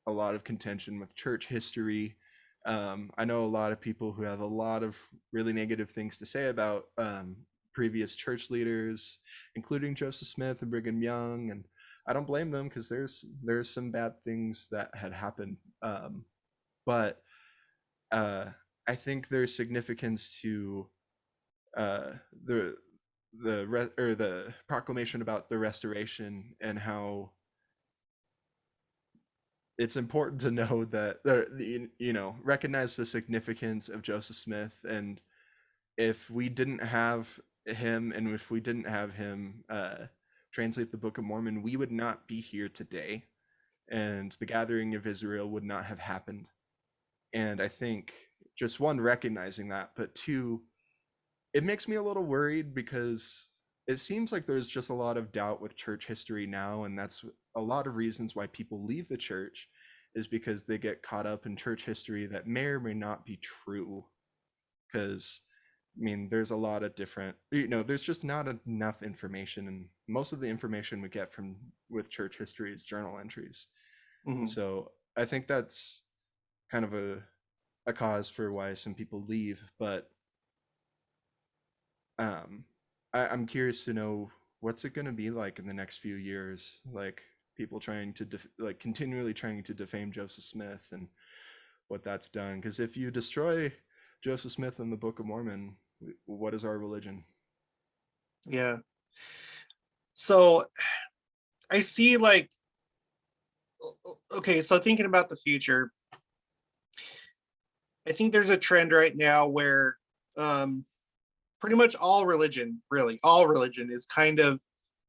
a lot of contention with church history. I know a lot of people who have a lot of really negative things to say about previous church leaders, including Joseph Smith and Brigham Young, and I don't blame them because there's some bad things that had happened. But uh, I think there's significance to uh, the the proclamation about the restoration and how it's important to know that recognize the significance of Joseph Smith, and if we didn't have him and if we didn't have him translate the Book of Mormon, we would not be here today, and the gathering of Israel would not have happened. And I think just one, recognizing that, but two, it makes me a little worried because it seems like there's just a lot of doubt with church history now, and that's a lot of reasons why people leave the church, is because they get caught up in church history that may or may not be true. Because I mean, there's a lot of different, there's just not enough information, and most of the information we get from with church history is journal entries. And Mhm. so I think that's kind of a cause for why some people leave. But um, I'm curious to know, what's it going to be like in the next few years, like people trying to like continually trying to defame Joseph Smith and what that's done. Because if you destroy Joseph Smith and the Book of Mormon, what is our religion? Yeah. So I see like, okay, so thinking about the future, I think there's a trend right now where um, pretty much all religion, really, all religion is kind of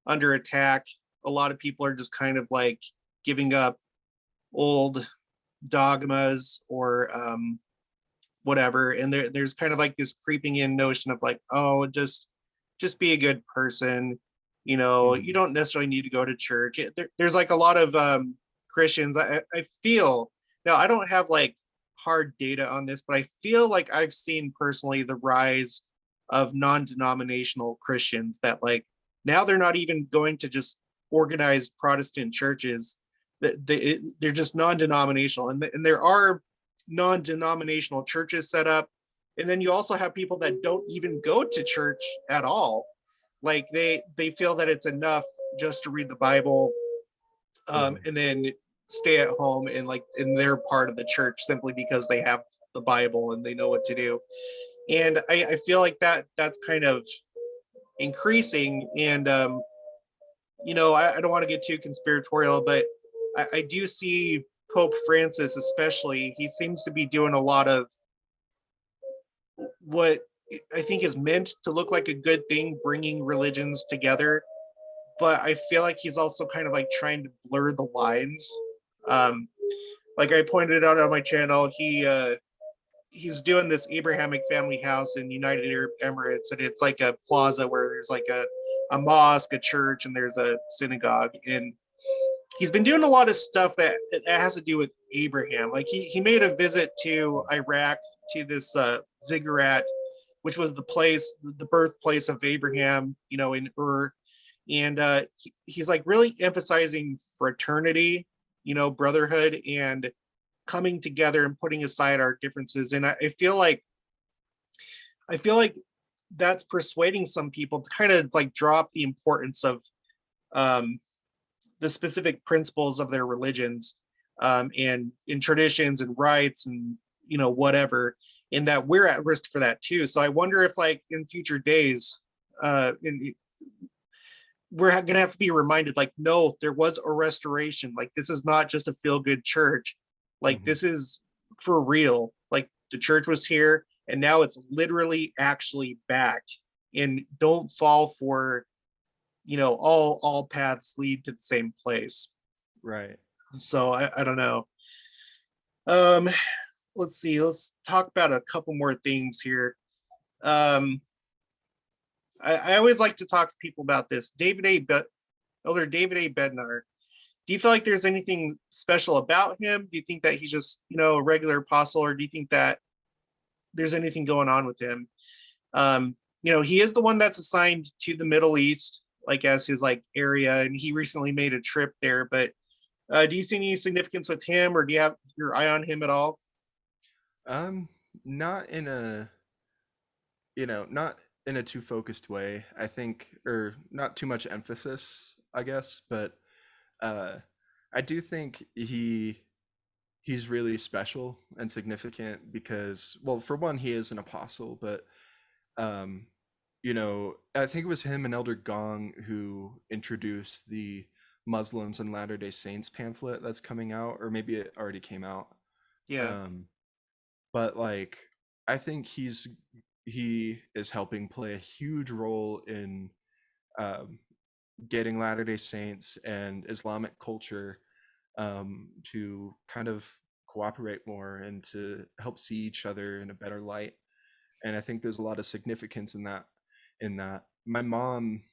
under attack. A lot of people are just kind of like giving up old dogmas or whatever, and there's kind of like this creeping in notion of like, oh, just be a good person. You Mm-hmm. don't necessarily need to go to church. There's like a lot of Christians. I feel now I don't have like hard data on this, but I feel like I've seen personally the rise of non-denominational Christians that like now they're not even going to just organized Protestant churches. That they're just non-denominational, and there are non-denominational churches set up, and then you also have people that don't even go to church at all. Like they feel that it's enough just to read the Bible, Mm-hmm. and then stay at home and like in their part of the church simply because they have the Bible and they know what to do. And I feel like that's kind of increasing. And I don't want to get too conspiratorial, but I do see Pope Francis, especially, he seems to be doing a lot of what I think is meant to look like a good thing, bringing religions together. But I feel like he's also kind of like trying to blur the lines. Um, like I pointed out on my channel, he's doing this Abrahamic family house in United Arab Emirates, and it's like a plaza where there's like a mosque, a church, and there's a synagogue. And he's been doing a lot of stuff that has to do with Abraham. Like he made a visit to Iraq to this ziggurat, which was the birthplace of Abraham, in Ur. And he's like really emphasizing fraternity, brotherhood, and coming together and putting aside our differences. And I feel like that's persuading some people to kind of like drop the importance of um, the specific principles of their religions, and in traditions and rites and whatever, in that we're at risk for that too. So I wonder if like in future days, we're going to have to be reminded, like, no, there was a restoration. Like, this is not just a feel good church. Like, Hmm. this is for real. Like, the church was here and now it's literally actually back. And don't fall for, all paths lead to the same place. Right. So I don't know. Um, let's see. Let's talk about a couple more things here. Um, I always like to talk to people about this. Elder David A. Bednar. Do you feel like there's anything special about him? Do you think that he's just, a regular apostle, or do you think that there's anything going on with him? He is the one that's assigned to the Middle East, like as his like area, and he recently made a trip there. But do you see any significance with him, or do you have your eye on him at all? Um, not in a, not in a too focused way, I think, or not too much emphasis, I guess, but uh I do think he's really special and significant because, well, for one, he is an apostle, but um I think it was him and Elder Gong who introduced the Muslims and Latter-day Saints pamphlet that's coming out, or maybe it already came out. Yeah, um but like, I think he is helping play a huge role in um getting Latter-day Saints and Islamic culture to kind of cooperate more and to help see each other in a better light. And I think there's a lot of significance in that. My mom,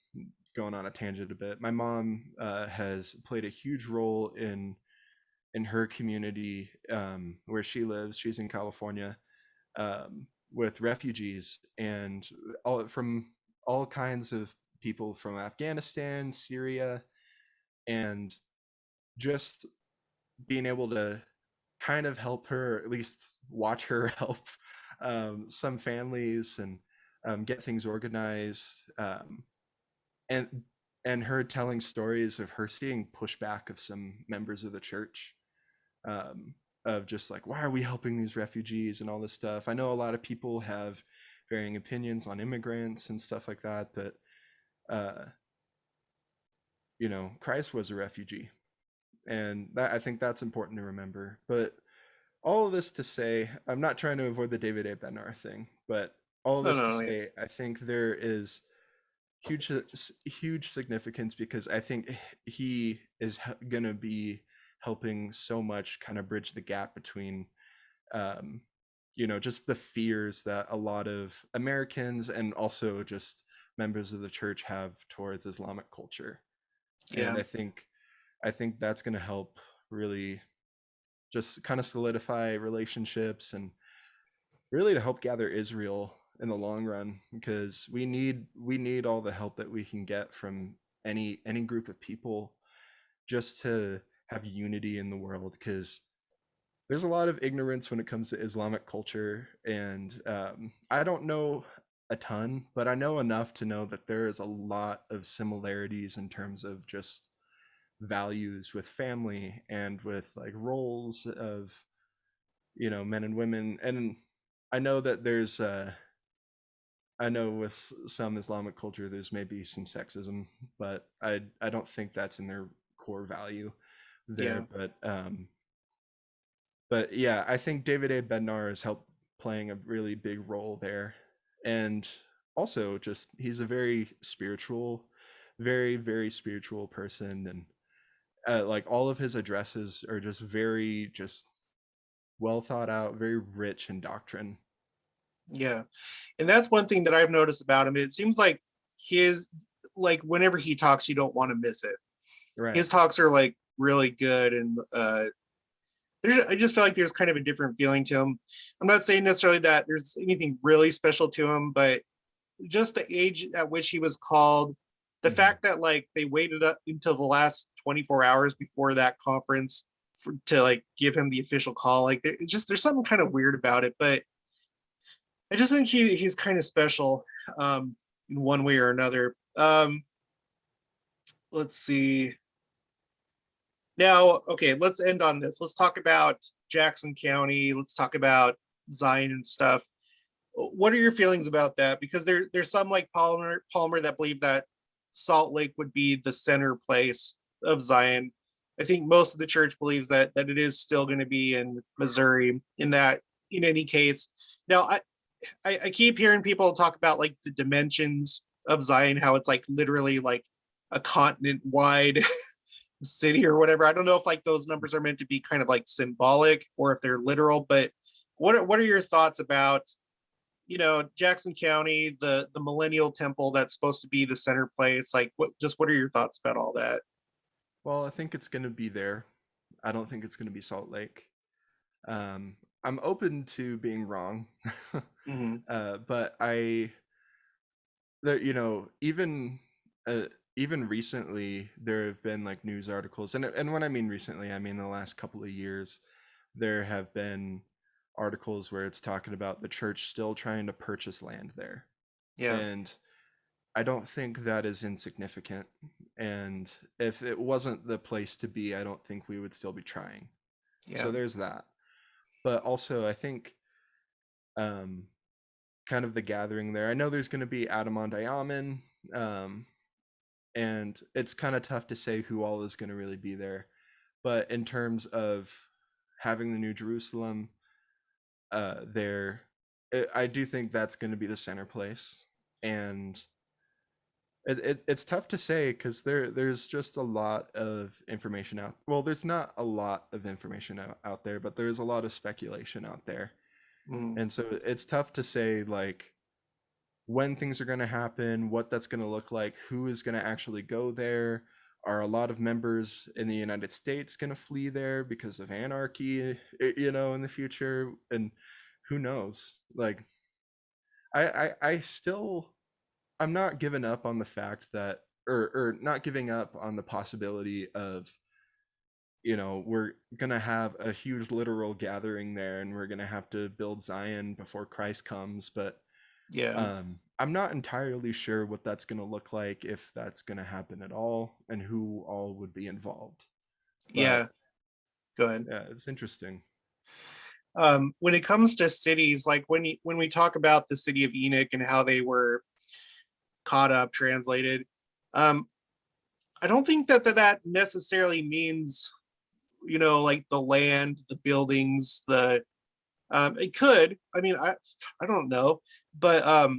going on a tangent a bit, my mom has played a huge role in her community, where she lives. She's in California, with refugees and all kinds of people from Afghanistan, Syria, and just being able to kind of help her, at least watch her help some families and get things organized, and her telling stories of her seeing pushback of some members of the church, um, of just like, why are we helping these refugees and all this stuff. I know a lot of people have varying opinions on immigrants and stuff like that, but uh, Christ was a refugee, and that, I think that's important to remember. But all of this to say, I'm not trying to avoid the David A. Bednar thing, but all of no, this to no, yeah, say, I think there is huge significance because I think he is going to be helping so much kind of bridge the gap between, um, just the fears that a lot of Americans and also just members of the church have towards Islamic culture. And yeah, I think that's going to help really just kind of solidify relationships and really to help gather Israel in the long run, because we need all the help that we can get from any group of people just to have unity in the world, because there's a lot of ignorance when it comes to Islamic culture, and I don't know a ton, but I know enough to know that there is a lot of similarities in terms of just values with family and with like roles of men and women. And I know that there's I know with some Islamic culture there's maybe some sexism, but I don't think that's in their core value there. yeah. But yeah, I think David A. Bednar has helped playing a really big role there. and also just he's a very spiritual, very very spiritual person, and like all of his addresses are just very just well thought out, very rich in doctrine. Yeah. And that's one thing that I've noticed about him. It seems like his, like, whenever he talks, you don't want to miss it. Right. His talks are like really good. And I just feel like there's kind of a different feeling to him. I'm not saying necessarily that there's anything really special to him, but just the age at which he was called, the Hmm. fact that like they waited up until the last 24 hours before that conference to like give him the official call, like it's just there's something kind of weird about it. But I just think he's kind of special, in one way or another. Let's see. Now, okay, let's end on this. Let's talk about Jackson County. Let's talk about Zion and stuff. What are your feelings about that? Because there's some like Palmer that believe that Salt Lake would be the center place of Zion. I think most of the church believes that it is still going to be in Missouri. In that, in any case, now I keep hearing people talk about like the dimensions of Zion, how it's like literally like a continent wide city or whatever. I don't know if like those numbers are meant to be kind of like symbolic or if they're literal, but what are your thoughts about, Jackson County, the Millennial Temple that's supposed to be the center place? Like what are your thoughts about all that? Well, I think it's going to be there. I don't think it's going to be Salt Lake. I'm open to being wrong, Mm-hmm. but you know, uh, even recently, there have been like news articles, and when I mean recently, I mean the last couple of years, there have been articles where it's talking about the church still trying to purchase land there, Yeah. and I don't think that is insignificant. And if it wasn't the place to be, I don't think we would still be trying. Yeah. So there's that. But also, I think um, kind of the gathering there. I know there's going to be Adam on Diamond, um, and it's kind of tough to say who all is going to really be there. But in terms of having the New Jerusalem there, I do think that's going to be the center place. And it's tough to say because there's just a lot of information out. Well, there's not a lot of information out there, but there's a lot of speculation out there. Mm-hmm. And so it's tough to say like when things are going to happen, what that's going to look like, who is going to actually go there. Are a lot of members in the United States going to flee there because of anarchy, in the future? And who knows? Like, I still, I'm not giving up on the fact that, or not giving up on the possibility of, we're going to have a huge literal gathering there and we're going to have to build Zion before Christ comes. But Yeah. I'm not entirely sure what that's going to look like, if that's going to happen at all, and who all would be involved. Yeah. But Go ahead. yeah, it's interesting. When it comes to cities, like when we talk about the city of Enoch and how they were caught up, translated, um, I don't think that necessarily means, like the land, the buildings, it could. I mean, I don't know, but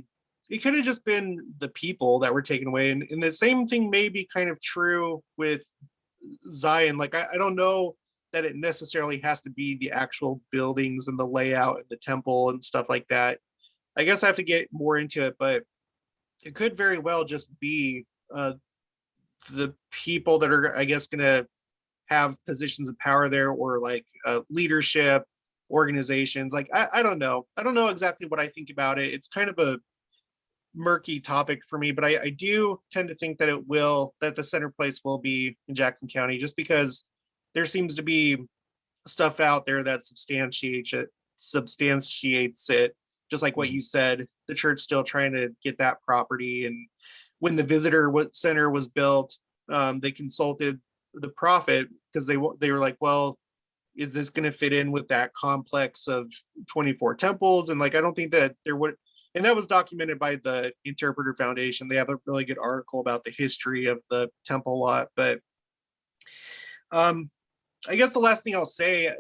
it could have just been the people that were taken away, and the same thing may be kind of true with Zion. Like I don't know that it necessarily has to be the actual buildings and the layout and the temple and stuff like that. I guess I have to get more into it, but it could very well just be the people that are, I guess, going to have positions of power there, or like leadership organizations. Like I don't know. I don't know exactly what I think about it. It's kind of a murky topic for me, but I do tend to think that that the center place will be in Jackson County, just because there seems to be stuff out there that substantiates it. Just like what Mhm. you said, the church still trying to get that property. And when the visitor center was built, they consulted the prophet because they were like, well, is this going to fit in with that complex of 24 temples? And like, I don't think that there would. And that was documented by the Interpreter Foundation. They have a really good article about the history of the temple lot. But um, I guess the last thing I'll say,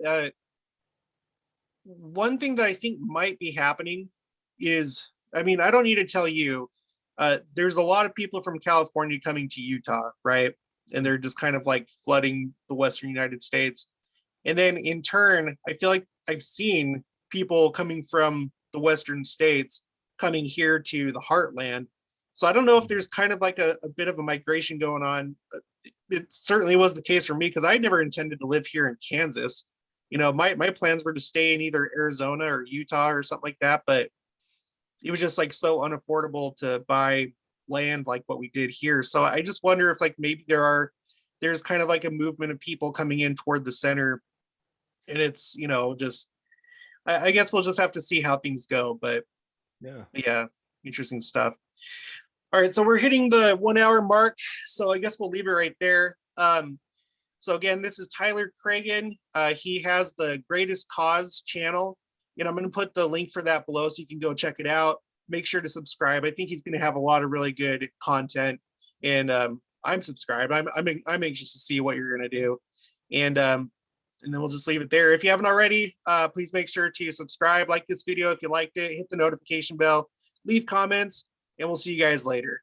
one thing that I think might be happening is I mean, I don't need to tell you, there's a lot of people from California coming to Utah, right? And they're just kind of like flooding the Western United States. And then in turn, I feel like I've seen people coming from the Western states coming here to the heartland. So I don't know if there's kind of like a bit of a migration going on. It certainly was the case for me because I never intended to live here in Kansas. You know, my plans were to stay in either Arizona or Utah or something like that, but it was just like so unaffordable to buy land like what we did here. So I just wonder if like maybe there's kind of like a movement of people coming in toward the center, and it's, you know, just I guess we'll just have to see how things go. But Yeah. yeah, interesting stuff. All right, so we're hitting the 1 hour mark, so I guess we'll leave it right there. So again, this is Tyler Cragun. He has the Greatest Cause channel, and I'm going to put the link for that below so you can go check it out. Make sure to subscribe. I think he's going to have a lot of really good content, and I'm subscribed. I'm anxious to see what you're going to do, and then we'll just leave it there. If you haven't already, please make sure to subscribe, like this video if you liked it, hit the notification bell, leave comments, and we'll see you guys later.